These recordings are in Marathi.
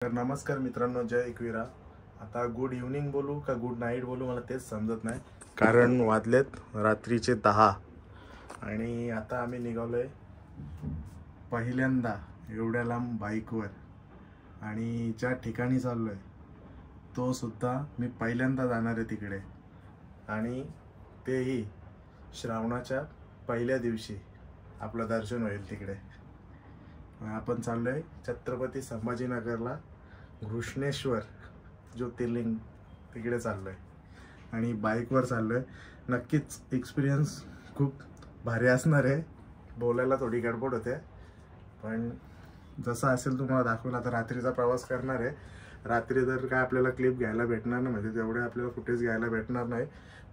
तर नमस्कार मित्रांनो, जय एकवीरा. आता गुड इव्हनिंग बोलू का गुड नाईट बोलू मला तेच समजत नाही, कारण वाजलेत रात्रीचे 10 आणि आता आम्ही निघालोय पहिल्यांदा एवढ्या लांब बाईकवर. आणि ज्या ठिकाणी चाललोय तो सुद्धा मी पहिल्यांदा जाणार आहे तिकडे, आणि तेही श्रावणाच्या पहिल्या दिवशी आपलं दर्शन होईल तिकडे. आपण चाललोय छत्रपती संभाजीनगरला, घृष्णेश्वर ज्योतिर्लिंग तिकडे चाललोय आणि बाईकवर चाललोय. नक्कीच एक्सपिरियन्स खूप भारी असणार आहे. बोलायला थोडी गडबड होते, पण जसं असेल तुम्हाला दाखवलं. आता रात्रीचा प्रवास करणार आहे. रात्री जर काय आपल्याला क्लिप घ्यायला भेटणार नाही, म्हणजे तेवढे आपल्याला फुटेज घ्यायला भेटणार नाही,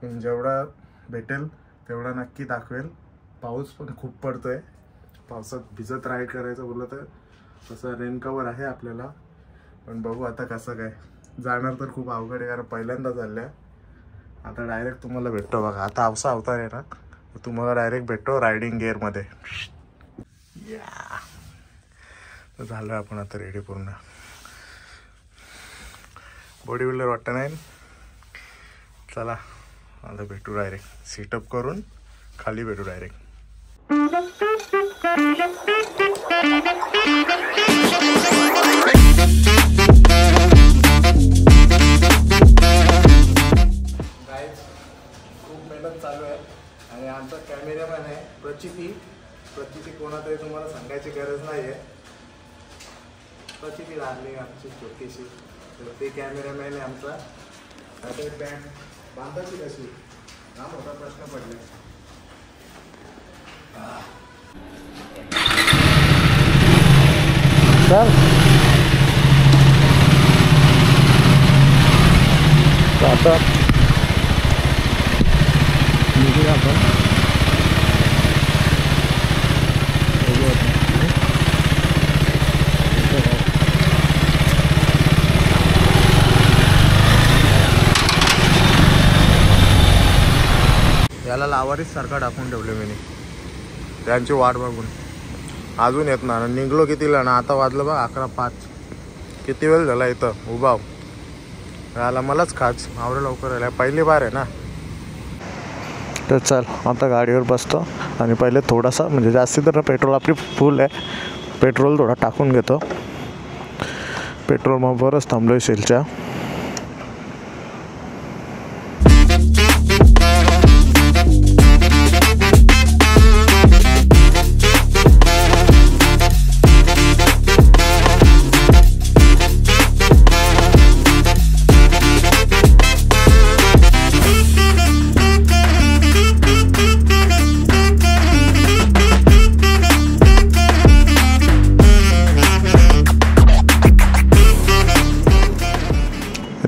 पण जेवढा भेटेल तेवढा नक्की दाखवेल. पाऊस पण खूप पडतोय. पावसात भिजत राईड करायचं बोललं तर तसं रेन कवर आहे आपल्याला, पण बघू आता कसं काय. जाणार तर खूप अवघड आहे, कारण पहिल्यांदा चालल्या. आता डायरेक्ट तुम्हाला भेटतो बघा. आता अवसा अवतार आहे ना, तुम्हाला डायरेक्ट भेटतो रायडिंग गिअरमध्ये. तर झालं आपण आता रेडी पूर्ण. बॉडी बिल्डर वाटतं नाही. चला आता भेटू डायरेक्ट. सीटअप करून खाली भेटू डायरेक्ट. खूप मेहनत चालू आहे आणि आमचा कॅमेरामॅन आहे प्रचिती कोणातरी तुम्हाला सांगायची गरज नाही आहे. प्रचिती लागली आमची छोटीशी, तर ते कॅमेरामॅन आहे आमचा. आता पॅन्ट बांधायची कशी हा मोठा प्रश्न पडला. चल आता निघूया आपण. याला लावारीच सारखा टाकून ठेवले मी त्यांची वाट बघून. अजून येत ना. निघलो कितीला ना, आता वाजलं बा 11:05. किती वेळ झाला इथं उभा राहिला. मलाच खाच आवडे लवकर आल्या. पहिली बार आहे ना. तर चल आता गाडीवर बसतो आणि पहिले थोडासा, म्हणजे जास्ती तर पेट्रोल आपली फुल आहे, पेट्रोल थोडा टाकून घेतो. पेट्रोल पंपावरच थांबलोय शेलच्या.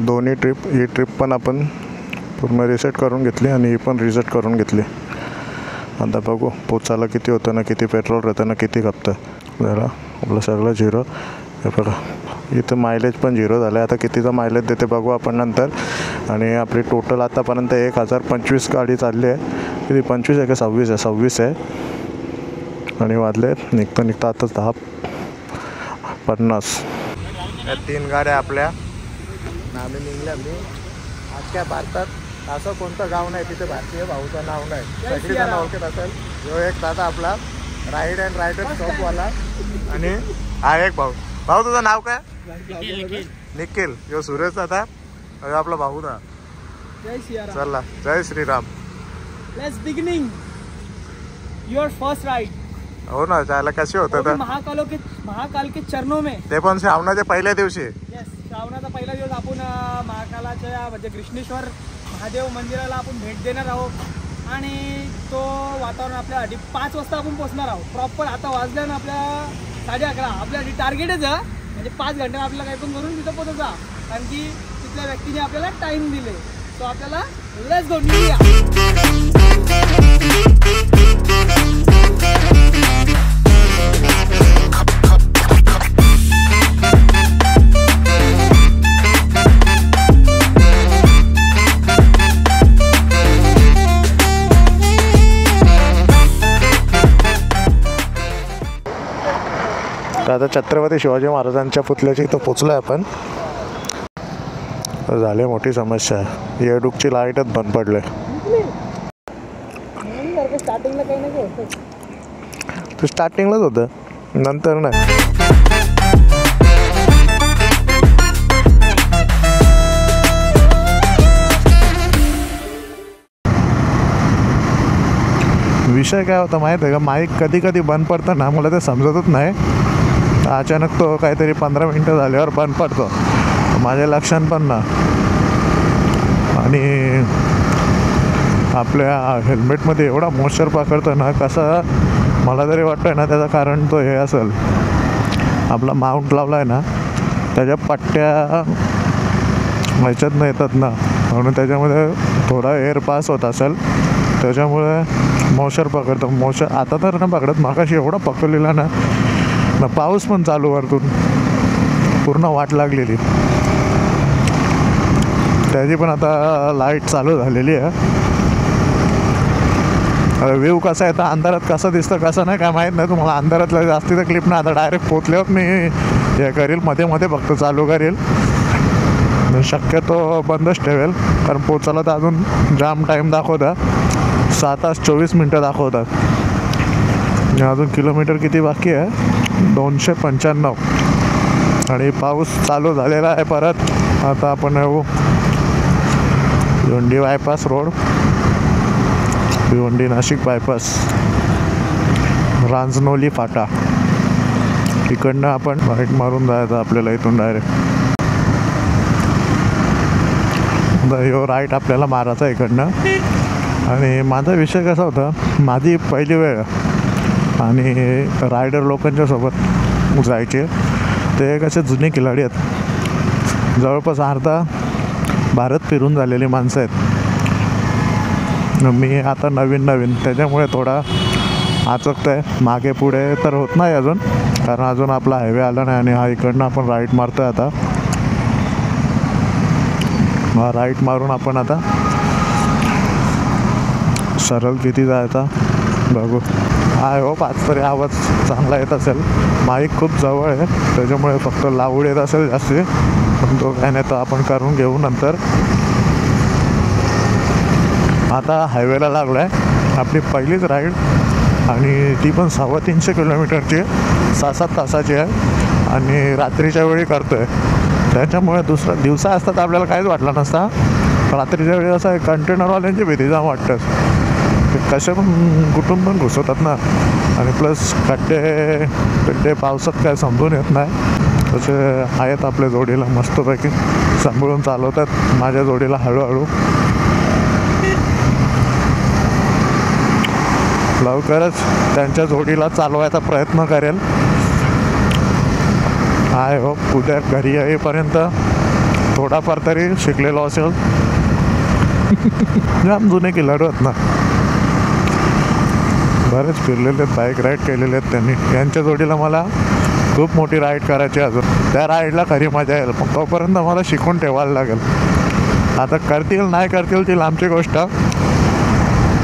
दोन्ही ही ट्रिप पण आपण पूर्ण रिसेट करून घेतली आणि ही पण रिसेट करून घेतली. आता बघू पोचायला किती होतं ना, किती पेट्रोल राहतं ना, किती खपतं. जरा आपलं सगळं झिरो. हे बघा इथं मायलेज पण झिरो झालं आहे. आता कितीचा मायलेज देते बघू आपण नंतर. आणि आपली टोटल आतापर्यंत 1025 गाडी चालली आहे. किती 25 आहे का 26 आहे? 26 आहे. आणि वाजले निघता आताच 10:50. या 3 गाड्या आपल्या आम्ही निघल्या. आज काय भारतात असं कोणतं गाव नाही तिथे भारतीय भाऊचं नाव नाही. सगळीजण ओळखत असेल. जो एक दादा आपला राईड अँड रायडर शॉपवाला, आणि हा एक भाऊ. तुझं नाव काय? निखिल. यो सुरेश दादा आपला भाऊ ना. चला जय Shriram. Let's beginning your first ride. हो ना. जायला कसे होतं तर महाकाल के चरणों में, ते पण श्रावणाच्या पहिल्या दिवशी. येस, श्रावणाचा पहिला दिवस आपण महाकालाच्या म्हणजे घृष्णेश्वर महादेव मंदिराला आपण भेट देणार आहोत. आणि तो वातावरण आपल्यासाठी 5 वाजता आपण पोहोचणार आहोत प्रॉपर. आता वाजल्या ना आपल्या 11:30. आपल्यासाठी टार्गेटच आहे, म्हणजे 5 घंटे आपल्याला काही पण करून तिथं पोहोचायचा, कारण की तिथल्या व्यक्तीने आपल्याला टाइम दिले. तो आपल्याला लेट्स गो निघूया. तर आता छत्रपती शिवाजी महाराजांच्या पुतळ्याच्या इथं पोचलो आहे आपण. तर झाली मोठी समस्या, येडूकची लाईटच बंद पडले. ते स्टार्टिंगलाच होतं, नंतर नाही. विषय काय होता माहीत आहे का, माईक कधी कधी बंद पडतं ना, मला ते समजतच नाही. अचानक तो काहीतरी 15 मिनटं झाल्यावर बंद पडतो, माझ्या लक्षात पण ना. आणि आपल्या हेल्मेटमध्ये एवढा मॉइश्चर पकडतं ना, कसं मला तरी वाटतं ना त्याचं कारण तो हे असेल, आपला माउंट लावला आहे ना त्याच्या पट्ट्या ह्याच्यात येतात ना, म्हणून त्याच्यामध्ये थोडा एअर पास होत असेल, त्याच्यामुळे मॉइश्चर पकडतं. मॉइश्चर आता तर ना पकडत, मागाशी एवढा पकडलेला ना, पाऊस पण चालू वरतून पूर्ण वाट लागलेली त्याची, पण आता लाईट चालू झालेली आहे. व्ह्यू कसा आहे तर अंधारात कसं दिसतं कसं नाही काय माहीत नाही तुम्हाला. अंधारातलं जास्तीचं क्लिप ना, आता डायरेक्ट पोचल्यावर मी हे करेल, मध्ये मध्ये फक्त चालू करेल, शक्यतो बंदच ठेवेल, कारण पोचायला तर अजून जाम टाईम दाखवता, 7 तास 24 मिनटं दाखवतात. अजून किलोमीटर किती बाकी आहे, 295. आणि पाऊस चालू झालेला आहे परत. आता आपण येऊ Bhiwandi bypass road, Bhiwandi Nashik bypass, Ranjanoli फाटा, इकडनं आपण राईट मारून जायचं आपल्याला इथून डायरेक्ट. ह्यो राईट आपल्याला मारायचा इकडनं. आणि माझा विषय कसा होता, माझी पहिली वेळ आणि रायडर लोकांच्या सोबत जायचे, ते कसे जुने खिलाडी आहेत, जवळपास अर्धा भारत फिरून झालेली माणसं आहेत. मी आता नवीन त्याच्यामुळे थोडा आचकतं आहे, मागे पुढे तर होत नाही अजून, कारण अजून आपला हायवे आला नाही. आणि हा इकडनं आपण राईट मारतो आहे आता. हा राईट मारून आपण आता सरळ किती जायचा बघू. आय होप आज तरी आवाज चांगला येत असेल. माईक खूप जवळ आहे त्याच्यामुळे फक्त लाऊड येत असेल जास्ती, पण तो काय नाही तर आपण करून घेऊ नंतर. आता हायवेला लागलो आहे, आपली पहिलीच राईड, आणि ती पण 350 किलोमीटरची, 6-7 तासाची आहे, आणि रात्रीच्या वेळी करतो आहे. त्याच्यामुळे दुसरा दिवसा असतात आपल्याला काहीच वाटलं नसता, रात्रीच्या वेळी असं आहे कंटेनरवाल्यांची भीती जाम वाटतं, कसे पण कुठून पण घुसवतात ना. आणि प्लस खड्डे पावसात काय समजून येत नाही, तसे आहेत आपल्या जोडीला मस्तपैकी सांभाळून चालवतात. माझ्या जोडीला हळूहळू, लवकरच त्यांच्या जोडीला चालवायचा प्रयत्न करेल. आय होप उद्या घरी येईपर्यंत थोडाफार तरी शिकलेलो असेल. जाम जुने खिलाडू आहेत ना, बरेच फिरलेले आहेत, बाईक राईड केलेले आहेत त्यांनी. यांच्या जोडीला मला खूप मोठी राईड करायची अजून, त्या राईडला खरी मजा येईल, पण तोपर्यंत मला शिकून ठेवायला लागेल. आता करतील नाही करतील ती लांबची गोष्ट,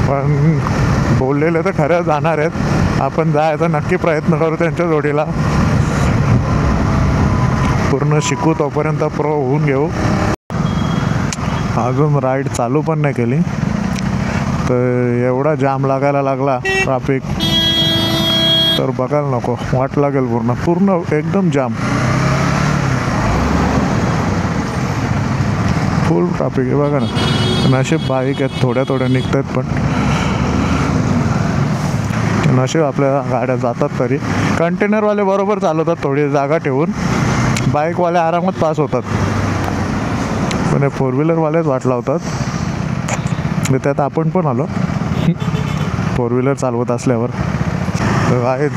पण बोललेले तर खरं जाणार आहेत. आपण जायचा नक्की प्रयत्न करू त्यांच्या जोडीला, पूर्ण शिकू, तोपर्यंत प्रो होऊन घेऊ. अजून राईड चालू पण नाही केली, तर एवढा जाम लागायला लागला ट्रॅफिक, तर बघायला नको, वाट लागेल पूर्ण एकदम जाम, फुल ट्रॅफिक आहे बघा ना. नशीब बाईक आहेत, थोड्या निघत आहेत, पण नशीब आपल्या गाड्या जातात तरी. कंटेनरवाले बरोबर चालवतात थोडी जागा ठेवून, बाईकवाले आरामात पास होतात, पण हे 4 व्हीलरवालेच वाट लावतात. त्यात आपण पण आलो 4 व्हीलर चालवत असल्यावर. तर आहेच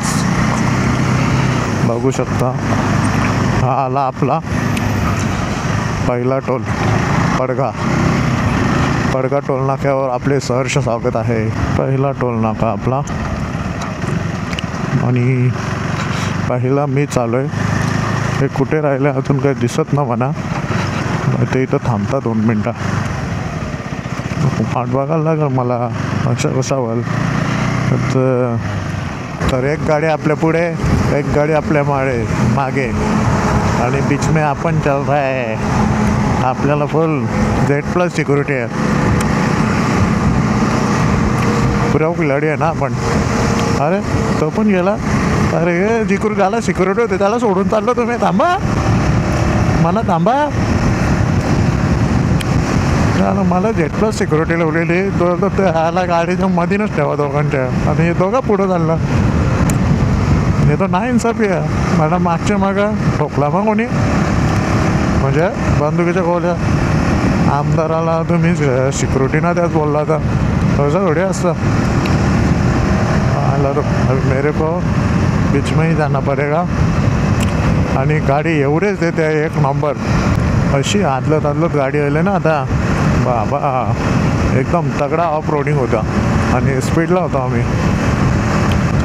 बघू शकता, हा आला आपला पहिला टोल, पडगा टोल नाक्यावर आपले सहर्ष स्वागत आहे. पहिला टोल नाका आपला, आणि पहिला मी चालू आहे. हे कुठे राहिले अजून काही दिसत ना म्हणा, ते इथं थांबता 2 मिनटं, वाट बघायला लागेल मला असं कसा व्हाल. तर एक गाडी आपल्या पुढे एक गाड़ी अपने मागे आणि बीच में अपन चल रहा है. आपल्याला फुल Z+ सिक्युरिटी आहे. पुऱ्या खिलाडी आहे ना आपण. अरे तो पण गेला. अरे जिकडून त्याला सिक्युरिटी होते त्याला सोडून चाललो तुम्ही. थांबा मला थांबा. मला Z+ सिक्युरिटी लावलेली. तो ह्याला गाडीच्या मधीनच ठेवा दोघांच्या. आणि हे दोघं पुढं चाललं. हे तर नाही इन्साफी आहे. मला मागच्या मागं ठोकला मग कोणी म्हणजे बंदुकीच्या गोळ्या. आमदाराला तुम्ही सिक्युरिटी ना त्याच बोलला तर तसं थोडी असतं. मेरे को बीच में ही जाना पडेगा. आणि गाडी एवढेच देते 1 नंबर. अशी आदलत गाडी आली ना आता बाबा. एकदम तगडा ऑफ रोडिंग होता आणि स्पीडला होता आम्ही.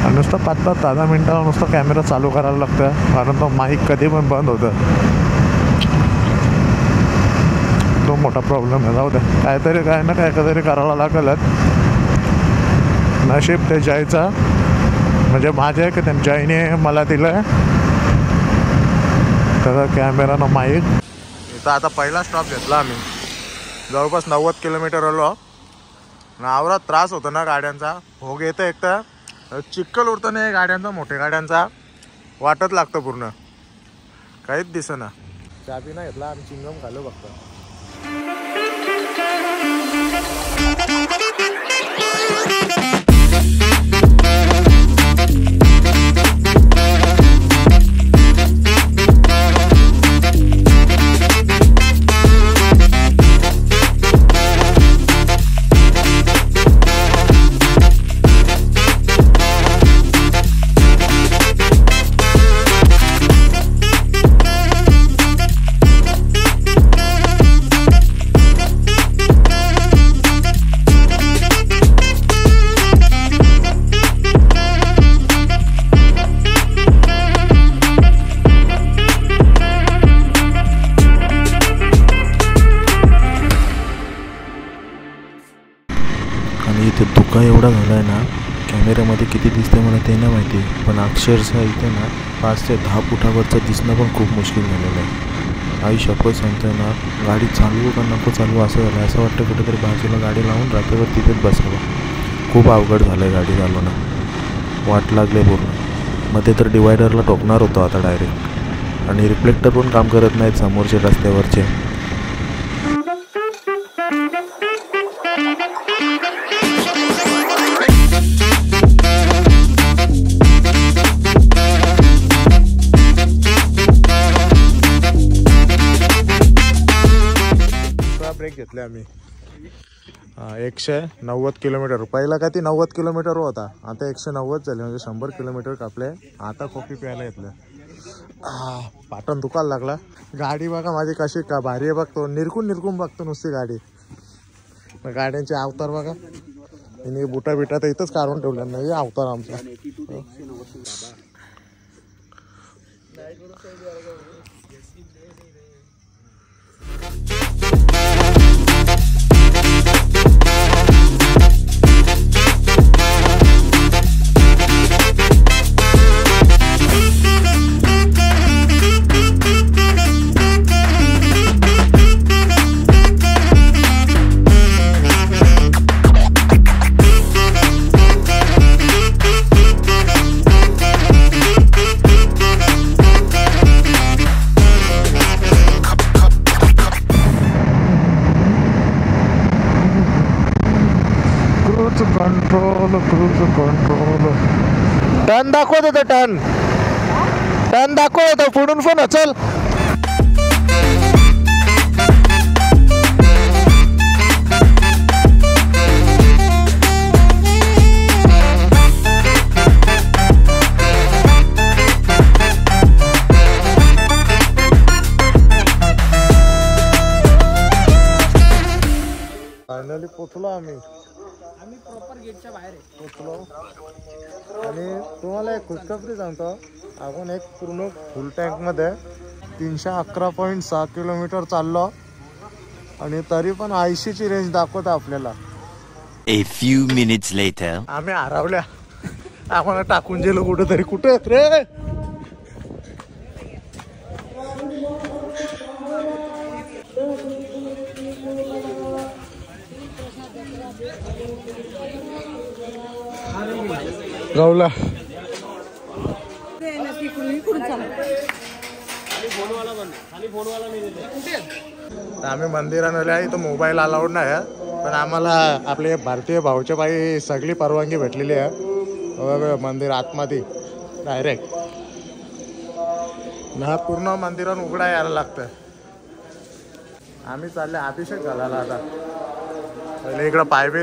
आणि नुसतं 5-10 मिनटाला नुसतं कॅमेरा चालू करायला लागतं कारण तो माईक कधी पण बंद होतं. तो मोठा प्रॉब्लेम आहे. जाऊ दे काहीतरी काय ना काहीतरी करायला लागेलच. नशीब ते जायचा म्हणजे माझ्या की त्या जयने मला दिलं आहे त्याचा कॅमेरानं माईक. इथं आता पहिला स्टॉप घेतला आम्ही. जवळपास 90 किलोमीटर आलो. आवरात त्रास होतो ना गाड्यांचा. भोग येतं एक तर चिक्कल उडतं नाही गाड्यांचा. मोठ्या गाड्यांचा वाटत लागतं पूर्ण. काहीच दिसेना. चाबी नाही घेतला आम्ही. चिंगम खालो बघतो. इथे धुका एवढा झाला आहे ना. कॅमेऱ्यामध्ये किती दिसते मला ते नाही माहिती पण अक्षरशः इथे ना 5 ते 10 फुटावरचं दिसणं पण खूप मुश्किल झालेलं आहे. आई शपथ सांगतोय ना गाडी चालवू का नको चालवू असं झालं. असं वाटतं कुठेतरी बाजूला गाडी लावून रात्रभर तिथेच बसावं. खूप अवघड झालं आहे गाडी चालवणं. वाट लागले पूर्ण. मध्ये तर डिवायडरला टोकणार होतो आता डायरेक्ट. आणि रिफ्लेक्टर पण काम करत नाहीत समोरचे रस्त्यावरचे. ब्रेक घेतले आम्ही. 190 किलोमीटर. पहिला का ती 90 किलोमीटर होता. आता 190 झाले म्हणजे 100 किलोमीटर कापले. आता कॉफी प्यायला घेतलं. पाटण दुखायला लागला. गाडी बघा माझी कशी का भारी आहे बघतो. निरकून बघतो नुसती गाडी. गाड्यांचे अवतार बघा. हिने बुटा बिटा तर इथंच काढून ठेवल्या नाही. अवतार आमचा. कंट्रोल. टर्न दाखवत होतं. टर्न दाखवत होतं पुढून पण. चल फायनली पोचलो आम्ही. प्रॉपर गेटच्या बाहेर पोचलो. आणि तुम्हाला एक खुशखबरी सांगतो. आपण एक पूर्ण फुल टँकमध्ये 311.6 किलोमीटर चाललो आणि तरी पण 80ची रेंज दाखवत आपल्याला. A few minutes later. आम्ही हरवल्या. आम्हाला टाकून गेलो कुठेतरी. कुठे आहेत रे. गावला आम्ही मंदिरात आले आहे. तो मोबाईल अलाउड नाही आहे, पण आम्हाला आपले भारतीय भाऊच्या बाई सगळी परवानगी भेटलेली आहे. मंदिर आतमध्ये डायरेक्ट ना, पूर्ण मंदिरात उघडा यायला लागतं. आम्ही चालले अभिषेक झाला आता. पहिले इकडं पायबे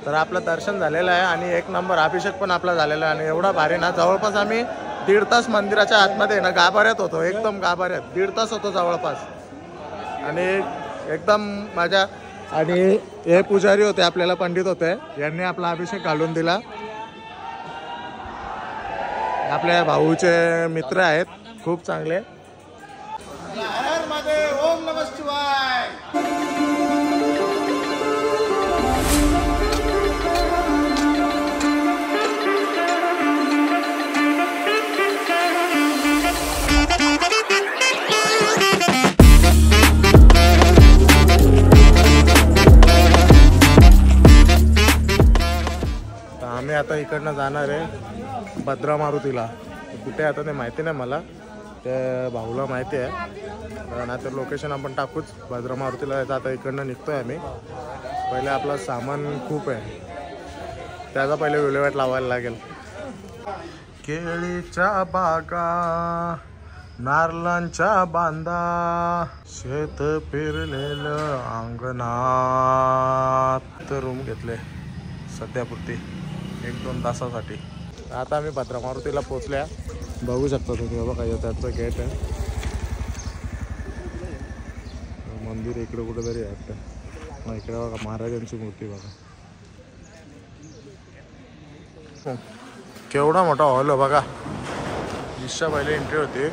तर आपलं दर्शन झालेलं आहे आणि 1 नंबर अभिषेक पण आपला झालेला आहे. आणि एवढा भारी ना, जवळपास आम्ही 1.5 तास मंदिराच्या आतमध्ये ना गाभाऱ्यात होतो. एकदम गाभाऱ्यात 1.5 तास होतो जवळपास. आणि एकदम मजा. आणि हे पुजारी होते, आपल्याला पंडित होते, यांनी आपला अभिषेक घालून दिला. आपल्या भाऊचे मित्र आहेत, खूप चांगले. ओम नमः शिवाय. आम्ही आता इकडनं जाणार आहे भद्रा मारुतीला. कुठे आता ते माहिती नाही मला, त्या भाऊला माहिती आहे. नाहीतर लोकेशन आपण टाकूच. भद्रा मारुतीला जायचं. आता इकडनं निघतोय आम्ही. पहिले आपलं सामान खूप आहे, त्याचा पहिले विल्हेवाट लावायला लागेल. केळीच्या बागा, नारळांच्या बांधा, शेत पेरलेलं अंगणात. तर रूम घेतले सध्यापुरती 1-2 तासासाठी. आता आम्ही भद्रा मारुतीला पोचल्या. बघू शकता तुम्ही, बघा त्याचं गेट आहे. मंदिर इकडे कुठेतरी आहे. मग इकडे बघा महाराजांची मूर्ती बघा. केवढा मोठा हॉल आहे बघा. 20च्या पहिले एंट्री होती.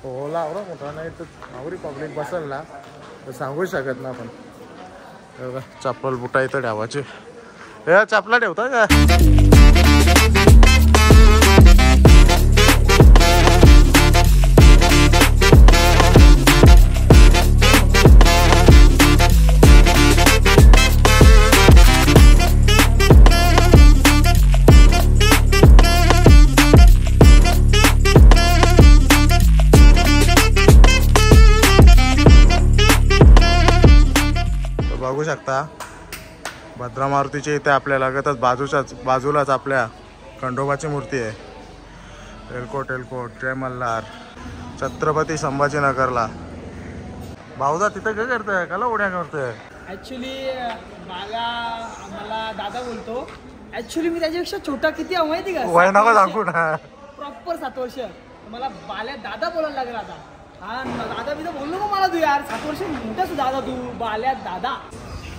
हॉल एवढा मोठा नाही तर आवरी पब्लिक बसेल ना, तर सांगू शकत ना आपण. बघा चप्पल बुटा इथं ठेवायचे. हे चपला ठेवता का? बघू शकता भद्रा मारुतीच्या इथे आपल्या लगतच बाजूलाच आपल्या खंडोबाची मूर्ती आहे. एलकोट जय मल्हार, छत्रपती संभाजीनगरला. भाऊदा तिथं काय करतोय? काला उड्या करतोय? ऍक्च्युली मला दादा बोलतो. ऍक्च्युली मी त्याच्यापेक्षा छोटा किती आहे माहिती का? वय नको सांगू ना. प्रॉपर 7 वर्ष. मला बाल्या दादा बोलायला लागला आता. हा दादा मी तर बोललो का मला, तू यार 7 वर्ष मोठाच दादा तू, बाल्या दादा.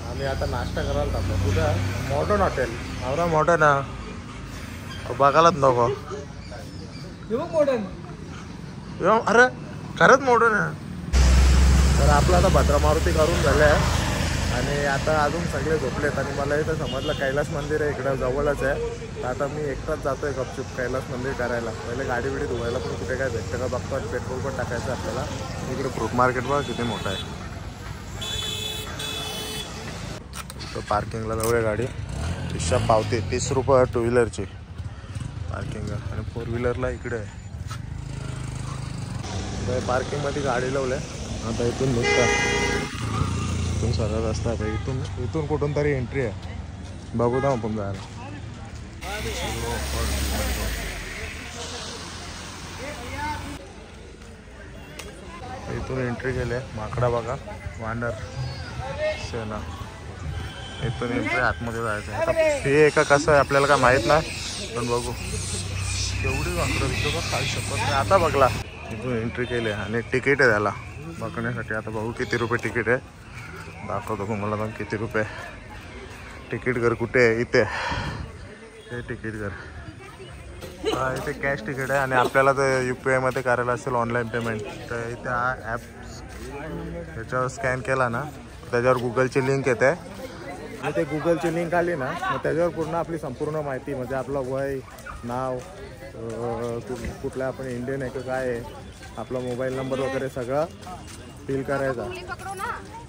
आम्ही आता नाश्ता करायला टाकलो. कुठं? Modern hotel. आवरा मॉडर्न बघायलाच नको. मॉडर्न. अरे खरंच मॉडर्न आहे. तर आपलं आता भद्रा मारुती करून झालं आहे आणि आता अजून सगळे झोपलेत. आणि मला इथं समजलं कैलास मंदिर आहे इकडं जवळच आहे. तर आता मी एकटाच जातो आहे गपचूप कैलास मंदिर करायला. पहिले गाडी बिडी धुवायला पण कुठे काय भेटतं का बघतो. पेट्रोल पण टाकायचं आपल्याला. इकडे फ्रूट मार्केट बघा किती मोठं आहे. तर पार्किंगला जाऊया गाडी. हिशोब पावते 30 रुपये 2 व्हीलरची पार्किंग आणि 4 व्हीलरला इकडे आहे. पार्किंगमध्ये गाडी लावल्या. आता इथून निघतात. इथून सरळ रस्ता आहे. इथून कुठून तरी एंट्री आहे. बघू ना आपण जायला. इथून एंट्री केली. माकडा बघा, वानर सेना. इथून एंट्री आतमध्ये जायचं आहे. आता हे एका कसं आहे आपल्याला काय माहीत नाही, पण बघू. केवढी वाकडं दिसतो का काही शकत नाही. आता बघला इथून एंट्री केली आणि तिकीट आहे त्याला बघण्यासाठी. आता बघू किती रुपये तिकीट आहे. दाखवतो तुम्हाला मग किती रुपये. तिकीट घर कुठे आहे? इथे हे तिकीट घर. इथे कॅश तिकीट आहे आणि आपल्याला तर UPI मध्ये करायला असेल ऑनलाईन पेमेंट. तर इथे हा ॲप त्याच्यावर स्कॅन केला ना, त्याच्यावर गुगलची लिंक येते. आणि ते गुगलची लिंक आली ना, मग त्याच्यावर पूर्ण आपली संपूर्ण माहिती, म्हणजे आपलं वय, नाव, कुठल्या आपण इंडियन आहे का काय आहे, आपला मोबाईल नंबर वगैरे सगळं फील करायचा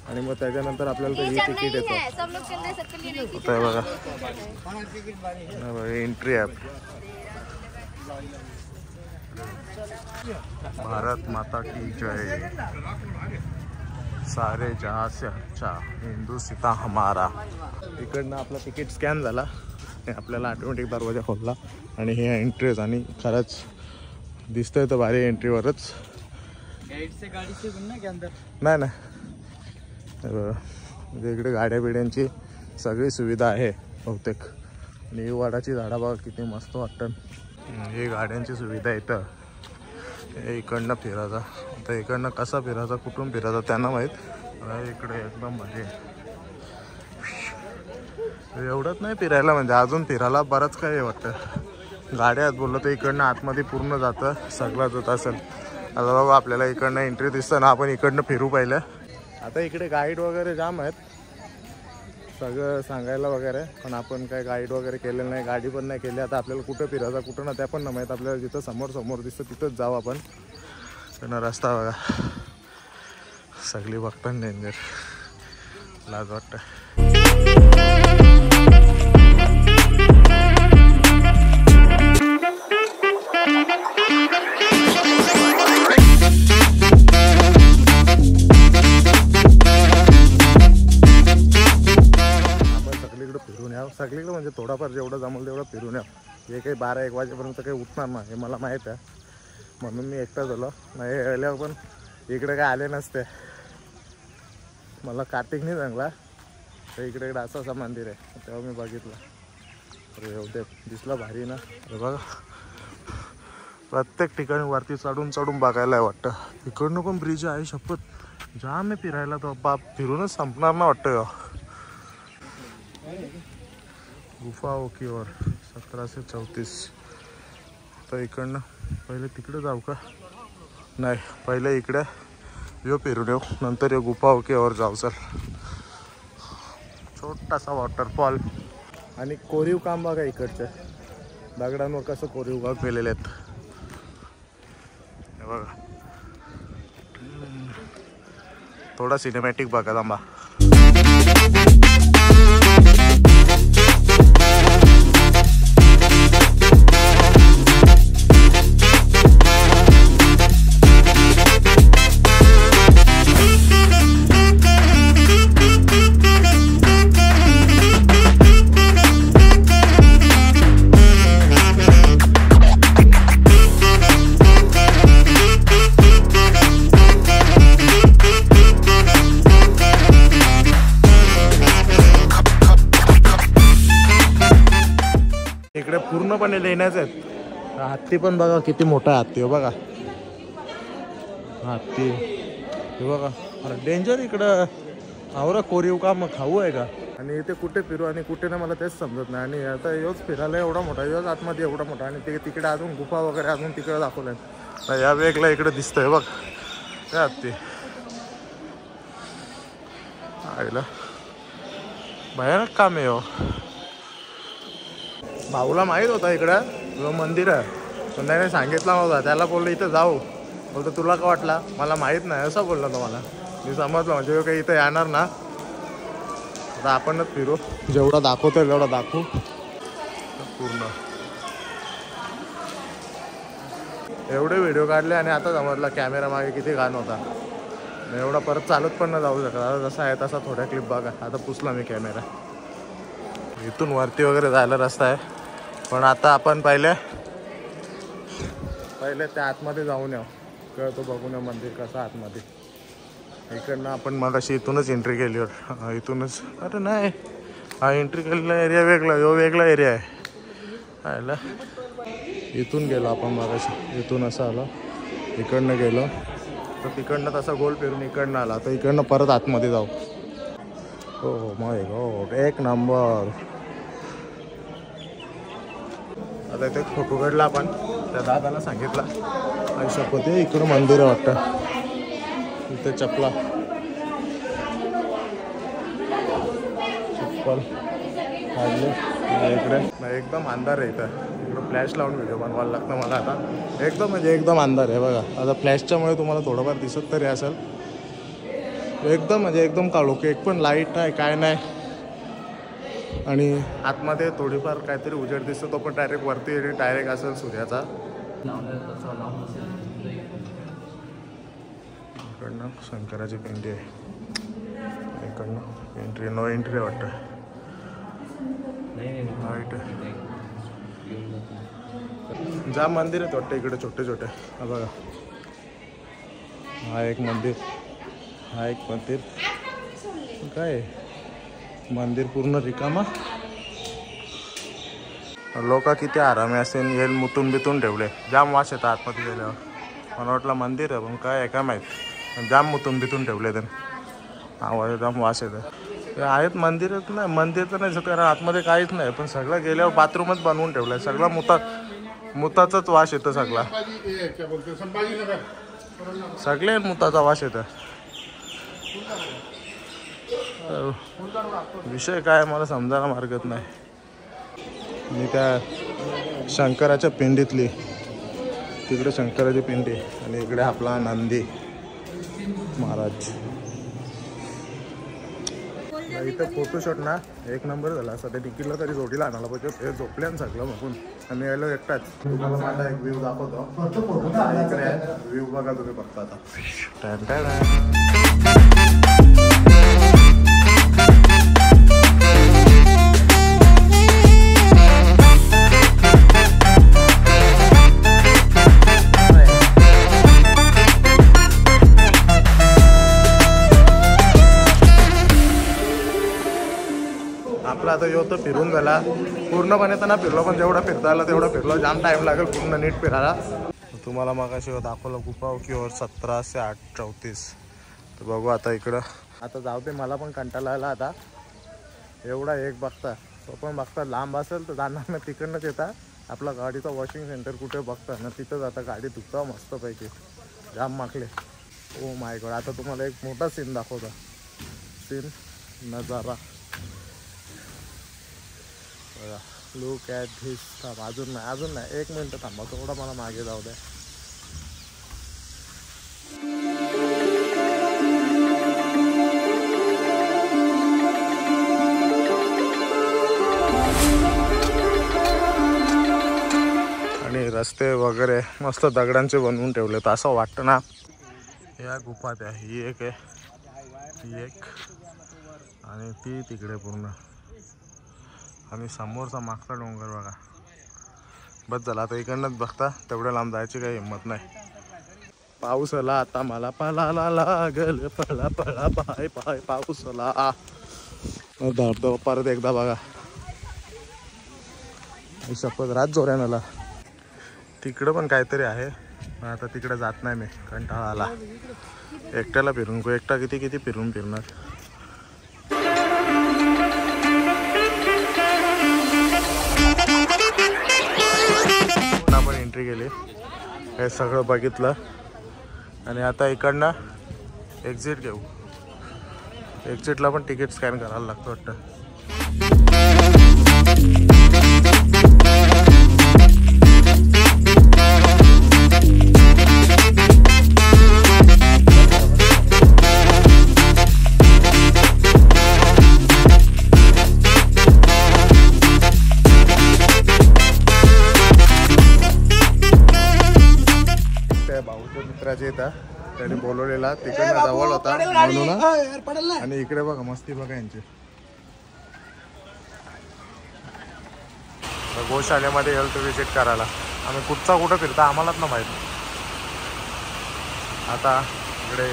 आणि मग त्याच्यानंतर आपल्याला ही तिकीट येतं. आता हे बघा एंट्री ॲप. भारत माता की जय, सारे जहां से अच्छा, हिंदुस्तान हमारा. इकडनं आपला तिकीट स्कॅन झाला आणि आपल्याला ऑटोमॅटिक दरवाजा खोलला आणि हे एंट्रीज. आणि खरंच दिसतंय तर भारी एंट्रीवरच. नाही नाही म्हणजे इकडे गाड्या बिड्यांची सगळी सुविधा आहे बहुतेक. आणि ही वडाची झाडं बघा किती मस्त वाटतं. ही गाड्यांची सुविधा इथं. इकडनं फिरायचा. आता इकडनं कसा फिरायचा, कुठून फिरायचा त्यांना माहीत. इकडे एकदम भारी. एवढंच नाही फिरायला, म्हणजे अजून फिरायला बरंच काही वाटतं. गाड्या आहेत बोललं तर इकडनं आतमध्ये पूर्ण जातं सगळं जात असेल. आता बघा आपल्याला इकडनं एंट्री दिसतं ना, आपण इकडनं फिरू पाहिलं. आता इकडे गाईड वगैरे जाम आहेत सगळं सांगायला वगैरे, पण आपण काय गाईड वगैरे केलेलं नाही, गाडी पण नाही केली. आता आपल्याला कुठं फिरायचं कुठं ना त्या पण नाही माहीत. आपल्याला जिथं समोर दिसतं तिथंच जाऊ आपण. त्यांना रस्ता बघा सगळी बघताना डेंजर लाज वाटतं. सगळीकडे म्हणजे थोडाफार जेवढं जमलं तेवढं फिरून या. हे काही 12-1 वाजेपर्यंत काही उठणार ना हे मला माहीत आहे, म्हणून मी एकटा झालो. नाही आल्यावर पण इकडे काय आले नसते. मला कार्तिक नाही सांगला तर इकडे असं मंदिर आहे, तेव्हा मी बघितलं. अरे एवढे दिसलं भारी ना. अरे बघा प्रत्येक ठिकाणी वरती चढून बघायला वाटतं. इकडनं पण ब्रिज आहे. शपथ जाम मी फिरायला तर बाप फिरूनच संपणार ना वाटतं. गुफाओं की ओर 1734. तर इकडनं पहिले तिकडे जाऊ का? नाही पहिले इकडे यो फिरून येऊ, नंतर यो गुफाओं की ओर जाऊ. चल छोटासा वॉटरफॉल. आणि कोरीव काम बघा इकडच्या दगडांवर कसं कोरीव काम केलेले आहेत हे बघा. थोडा सिनेमॅटिक बघा थांबा. इकडे पूर्णपणे लेण्याच आहेत. हत्ती पण बघा किती मोठा हत्ती. हो बघा हत्ती हे बघा. अरे डेंजर इकडं. आवरा कोरीव काम खाऊ आहे का? आणि इथे कुठे फिरू आणि कुठे ना मला तेच समजत नाही. आणि आता योच फिरायला एवढा मोठा, योच आतमध्ये एवढा मोठा आणि ते तिकडे अजून गुफा वगैरे अजून तिकडे दाखवलं आहे. या वेगळा इकडे दिसतंय बघ त्या हत्ती. आईला भयानक काम आहे. हो भाऊला माहीत होता इकडं जो मंदिर आहे, पण त्याने सांगितला नव्हता. त्याला बोललं इथं जाऊ, बोलतो तुला का वाटला? मला माहीत नाही असं बोललं तुम्हाला. मी समजलं म्हणजे काही इथं येणार ना. आता आपणच फिरू, जेवढा दाखवतो तेवढा दाखवू पूर्ण. एवढे व्हिडिओ काढले आणि आता समजला कॅमेरा मागे किती घाण होता. एवढा परत चालत पण न जाऊ शकत. आता जसा आहे तसा थोड्या क्लिप बघा. आता पुसला मी कॅमेरा. इथून वरती वगैरे जायला रस्ता आहे, पण आता आपण पहिले त्या आतमध्ये जाऊन येऊ. कळतो बघून या मंदिर कसं आतमध्ये. इकडनं आपण मग अशी इथूनच एंट्री केली होती. इथूनच अरे नाही हा एंट्री केलेला एरिया वेगळा, यो वेगळा एरिया आहे. आयला इथून गेलो आपण मग अशी. इथून असं आलो, इकडनं गेलो तर तिकडनं तसा गोल फिरून इकडनं आला. तर इकडनं परत आतमध्ये जाऊ. हो माय गॉड एक नंबर. आता इथे फोटो काढला आपण. त्या दादाला सांगितला शपथ आहे इकडं मंदिर आहे वाटतं. इथे चप्पल काढले. इकडे नाही एकदम अंधार आहे इथं. इकडं फ्लॅश लावून व्हिडिओ बनवायला लागतं मला आता. एकदम म्हणजे एकदम अंधार आहे बघा. आता फ्लॅशच्यामुळे तुम्हाला थोडंफार दिसत तरी असेल. एकदम म्हणजे एकदम काळोख, एक पण लाईट नाही काय नाही. आणि आतमध्ये थोडीफार काहीतरी उजेड दिसतो, तो पण डायरेक्ट वरती डायरेक्ट असेल सूर्याचा. इकडनं शंकराची पिंडी आहे, इकडनं एंट्री नो एंट्री वाटतं. लाईट जाम मंदिर आहेत वाटतं इकडे छोटे छोटे. हा बघा, हा एक मंदिर, हा एक मंदिर. काय मंदिर पूर्ण रिकामा. लोक किती आरामी असेल, येल मुतून बितून ठेवले. जाम वास येतात आतमध्ये गेल्यावर. मला वाटलं मंदिर आहे पण काय आहे काय माहीत. जाम मुतून बितून ठेवले तर आवाज जाम वास येतं. ते आहेत मंदिरच नाही, मंदिर तर नाही कारण आतमध्ये काहीच नाही, पण सगळं गेल्यावर बाथरूमच बनवून ठेवलं आहे. सगळं मुताचाच वास येतं सगळा. सगळे मुताचा वास येतं. विषय काय मला समजायला मार्गत नाही. मी त्या शंकराच्या पिंडीतली, तिकडे शंकराची पिंडी आणि इकडे आपला नंदी महाराज. इथं फोटोशॉट ना एक नंबर झाला. सध्या तिकीटला तरी जोडीला आणायला पाहिजे. हे झोपल्यान सगळं बघून आणि यायला एकटाच. तुम्हाला माझा एक व्ह्यू दाखवतो. इकडे व्ह्यू बघा तुम्ही बघता आता. आपला आता यो तर फिरून झाला पूर्णपणे तर ना फिरलो, पण जेवढा फिरता आला तेवढा फिरलो. जाम टाईम लागेल पूर्ण नीट फिरायला. तुम्हाला मग अशी दाखवलं गुफा की 17 से 8 34. तर बघू आता इकडं. आता जाऊ दे, मला पण कंटाळा आला आता. एवढा एक बघता तो पण बघता लांब असेल तर जाणार ना तिकडनंच येता. आपला गाडीचा वॉशिंग सेंटर कुठे बघता ना तिथं जाता, गाडी धुता मस्तपैकी. जाम मागले. Oh my god. आता तुम्हाला एक मोठा सीन दाखवता. सीन नजारा लुक ॲट धिस. थांब, अजून नाही 1 मिनटं थांबा, थोडं मला मागे जाऊ द्या. आणि रस्ते वगैरे मस्त दगडांचे बनवून ठेवले. तर असं वाटतं ना या गुफा त्या ही एक आहे, ही एक आणि ती तिकडे पूर्ण. आणि समोरचा मागचा डोंगर बघा. बस झाला आता इकडनंच बघता. तेवढ्या लांब जायची काही हिंमत नाही. पाऊस आला आता, मला पळाला लागल, पळा पळा पाय पाय पाऊस आला. धबधबा परत एकदा बघा. शपथ रात जोऱ्यानं आला. तिकडं पण काहीतरी आहे, पण आता तिकडे जात नाही मी, कंटाळा आला. एकट्याला फिरून एकटा किती फिरून फिरणार. आपण एंट्री केली, हे सगळं बघितलं आणि आता इकडनं एक्झिट घेऊ. एक्झिटला पण तिकीट स्कॅन करायला लागतं वाटतं. येतात त्याने बोलवलेला, तिकडनं जवळ होता म्हणून. आणि इकडे बघा मस्ती बघा यांची. गोशाळेमध्ये गेलो तो विजिट करायला. आम्ही कुठं फिरता आम्हालाच ना माहीत. आता इकडे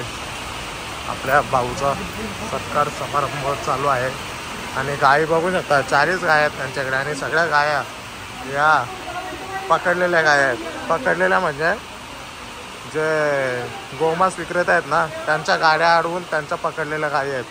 आपल्या भाऊचा सत्कार समारंभ चालू आहे. आणि गायी बघू शकता, 4च गाय आहेत त्यांच्याकडे. आणि सगळ्या गाया या पकडलेल्या गाय आहेत. पकडलेल्या म्हणजे जे गोमांस विक्रेता आहेत ना, त्यांच्या गाड्या अडवून त्यांच्या पकडलेल्या गायी आहेत.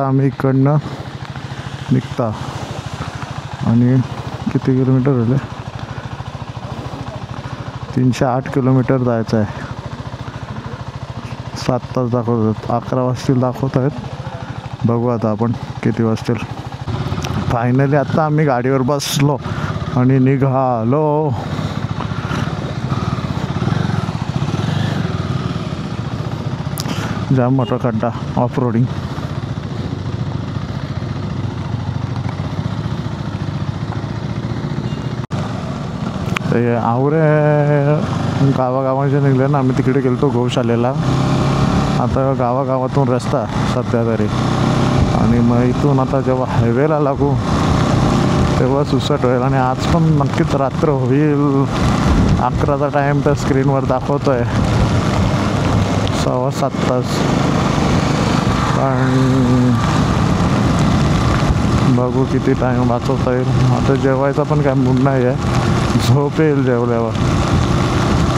आम्ही इकडनं निघता आणि किती किलोमीटर झाले 308 किलोमीटर जायचं आहे. 7 तास दाखवतात, 11 वाजतील दाखवत आहेत. बघू आता आपण किती वाजतील. फायनली आता आम्ही गाडीवर बसलो आणि निघालो. जाम मोठा खड्डा ऑफ रोडिंग. ते आवरे गावागावांचे निघले ना. आम्ही तिकडे गेलो गौशालेला. आता गावागावातून रस्ता सध्या तरी. आणि मग इथून आता जेव्हा हायवेला लागू तेव्हा सुसट होईल. आणि आज पण नक्कीच रात्र होईल. 11चा टाईम तर स्क्रीनवर दाखवतो आहे. 6-7 तास. पण बघू किती टाईम वाचवता येईल. आता जेवायचा पण काय मूड नाही आहे. झोप येईल जेवल्यावर.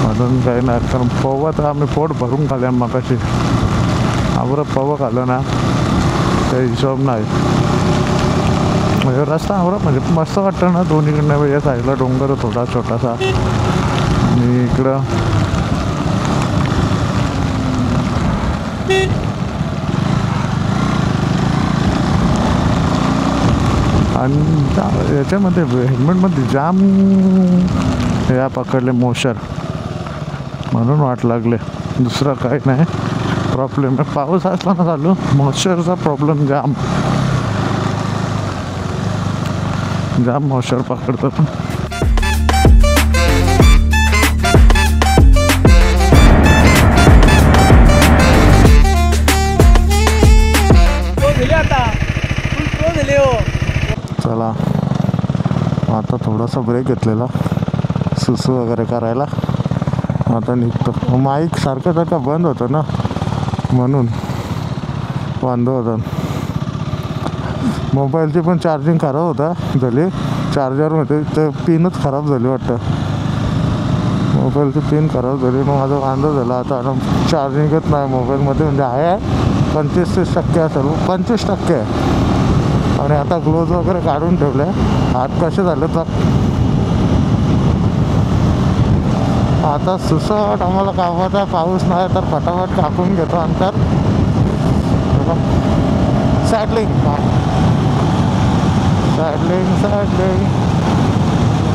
अजून काही नाही. कारण पवत आम्ही पोट भरून खाल्ल्या मगाशी. आवरं पवं खाल्लं ना काही हिशोब नाही. म्हणजे रस्ता आवरा म्हणजे मस्त वाटतं ना. दोन्हीकडनं या साईडला डोंगर थोडा छोटासा आणि इकडं आणि याच्यामध्ये हेल्मेटमध्ये जाम या पकडले मोशर म्हणून वाट लागले. दुसरं काही नाही प्रॉब्लेम. पाऊस असला ना चालू मोशरचा प्रॉब्लेम जाम मोशर पकडतो. पण चला आता थोडासा ब्रेक घेतलेला सुसू वगैरे करायला. आता निघतो. माईक सारखं बंद होतं ना म्हणून वांदो होतं. मोबाईलची पण चार्जिंग खराब होता झाली. चार्जरमध्ये ते पिनच खराब झाली वाटतं. मोबाईलची पिन खराब झाली. मग माझा वांदो झाला. आता चार्जिंगच नाही मोबाईलमध्ये. म्हणजे आहे 25-30% असेल. 25% आहे. आणि आता ग्लोव्ज वगैरे काढून ठेवले. हात कसे झाले तर आता सुसट आम्हाला कामाचा. पाऊस नाही तर फटाफट कापून घेतो अंतर. सॅडलिंग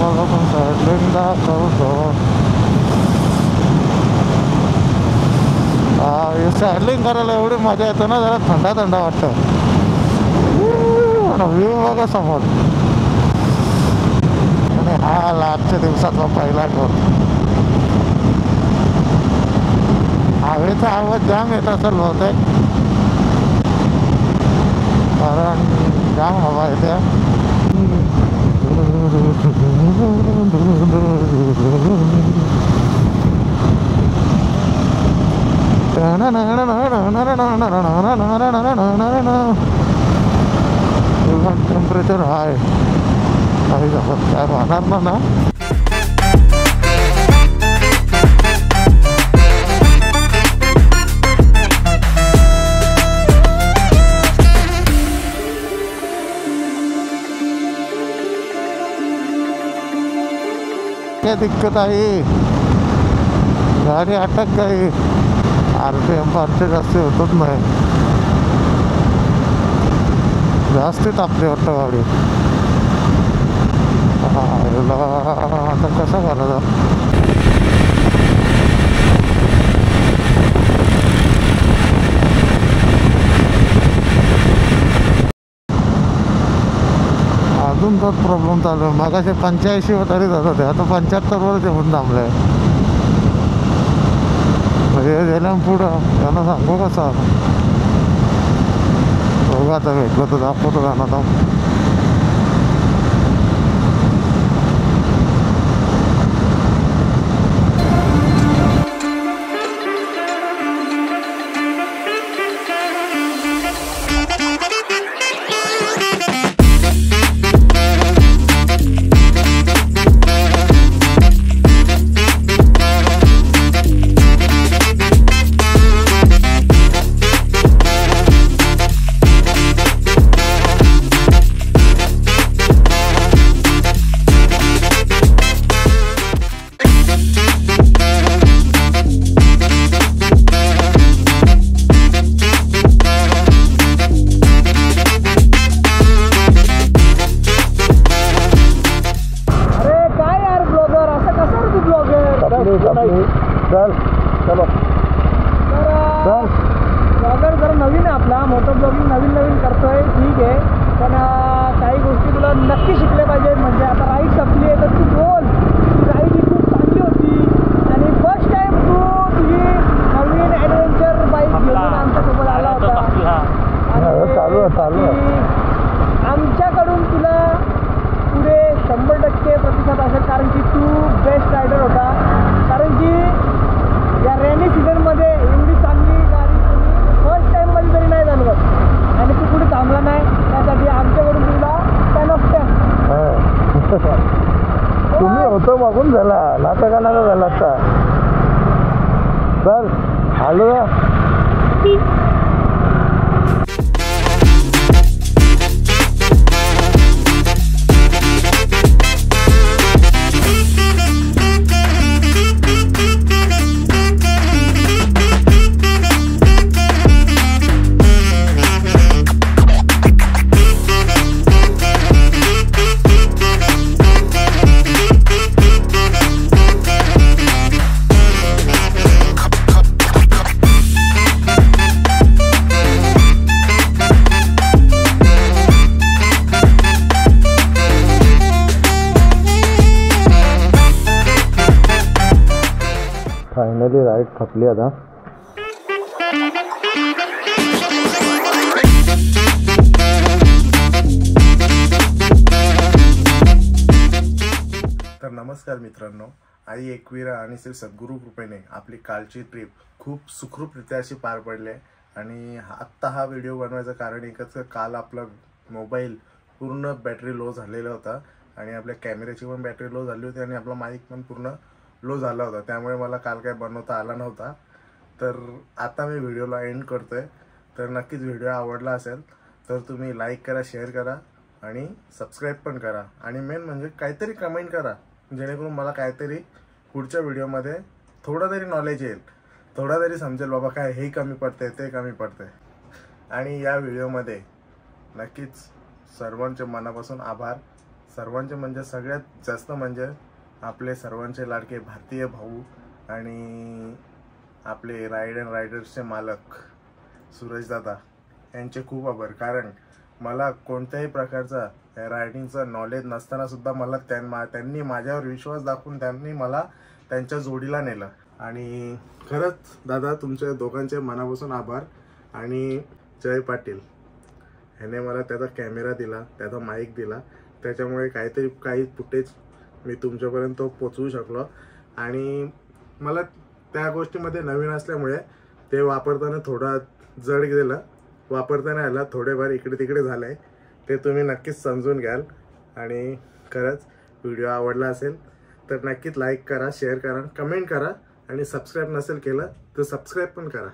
मला पण सॅडलिंग दाखवतो. हे सॅडलिंग करायला एवढी मजा येते ना. जरा थंड वाटतं. व्ह्यू बघा समोर. आणि हा आजच्या दिवसाचा पहिला टोल. हवेचा आवाज जाम येत असेल बहुतेक कारण जाम हवा येते. टेम्परेचर हाय काही काय होणार ना. क्या दिक्कत आई गाडी अटक गई. RPM 500 जास्त होतच नाही. जास्त तापली वाटतं गाडी. आता कसं करायचं. अजून तोच प्रॉब्लेम चालू आहे. मगाशी 85 तरी जात होते. आता 75वर येऊन थांबले. हे गेल्या पुढं त्यांना सांगू कसं. बघू आता भेटलं तर दाखवतो जाणार. चल चलो तर ब्लॉगर जर नवीन आहे आपला, मोठं ब्लॉगिंग नवीन करतोय ठीक आहे, पण काही गोष्टी तुला नक्की शिकल्या पाहिजे. म्हणजे आता राईड संपली आहे तर तू बोल ती राईड ही खूप चांगली होती आणि फर्स्ट टाइम तू तुझी नवीन ॲडव्हेंचर बाईक घेऊन आमच्यासोबत आला होता आणि आमच्याकडून तुला पुढे 100% प्रतिसाद असेल, कारण की तू बेस्ट रायडर होता. कारण की या रेनी सीझनमध्ये एवढी चांगली गाडी तुम्ही फर्स्ट टाईममध्ये तरी नाही चालवत आणि तू कुठे थांबला नाही, त्यासाठी आमच्याकडून तुला 10 of 10. तुम्ही होतो बघून झाला नाता का नाता झाला आता. चल आलो फायनली राईड खपली आता. तर नमस्कार मित्रांनो, आई एकविरा आणि श्री सद्गुरू कृपेने आपली कालची ट्रिप खूप सुखरूपरित्या अशी पार पडली आहे. आणि आत्ता हा व्हिडिओ बनवायचं कारण एकच, काल आपला मोबाईल पूर्ण बॅटरी लो झालेला होता आणि आपल्या कॅमेऱ्याची पण बॅटरी लो झाली होती आणि आपला माईक पण पूर्ण लो झाला होता, त्यामुळे मला काल काय बनवता आला नव्हता. तर आता मी व्हिडिओला एंड करतोय. तर नक्कीच व्हिडिओ आवडला असेल तर तुम्ही लाईक करा, शेअर करा आणि सबस्क्राईब पण करा आणि मेन म्हणजे काहीतरी कमेंट करा, जेणेकरून मला काहीतरी पुढच्या व्हिडिओमध्ये थोडं तरी नॉलेज येईल, थोडा तरी समजेल बाबा काय हे कमी पडते ते कमी पडते. आणि या व्हिडिओमध्ये नक्कीच सर्वांचे मनापासून आभार. सर्वांचे म्हणजे सगळ्यात जास्त म्हणजे आपले सर्वांचे लाडके भारतीय भाऊ आणि आपले राईड अँड रायडर्सचे मालक सूरज दादा यांचे खूप आभार. कारण मला कोणत्याही प्रकारचा रायडिंगचा नॉलेज नसताना सुद्धा मला त्यांनी माझ्यावर विश्वास दाखवून त्यांनी मला त्यांच्या जोडीला नेलं. आणि खरंच दादा तुमच्या दोघांचे मनापासून आभार. आणि जय पाटील ह्याने मला त्याचा कॅमेरा दिला, त्याचा माईक दिला, त्याच्यामुळे काही फुटेज मी तुमच्यापर्यंत पोचवू शकलो. आणि मला त्या गोष्टीमध्ये नवीन असल्यामुळे ते वापरताना थोडा जड गेलं, वापरताना आला थोडेफार इकडे तिकडे झालं आहे, ते तुम्ही नक्कीच समजून घ्याल. आणि खरंच व्हिडिओ आवडला असेल तर नक्कीच लाईक करा, शेअर करा, कमेंट करा आणि सबस्क्राईब नसेल केलं तर सबस्क्राईब पण करा.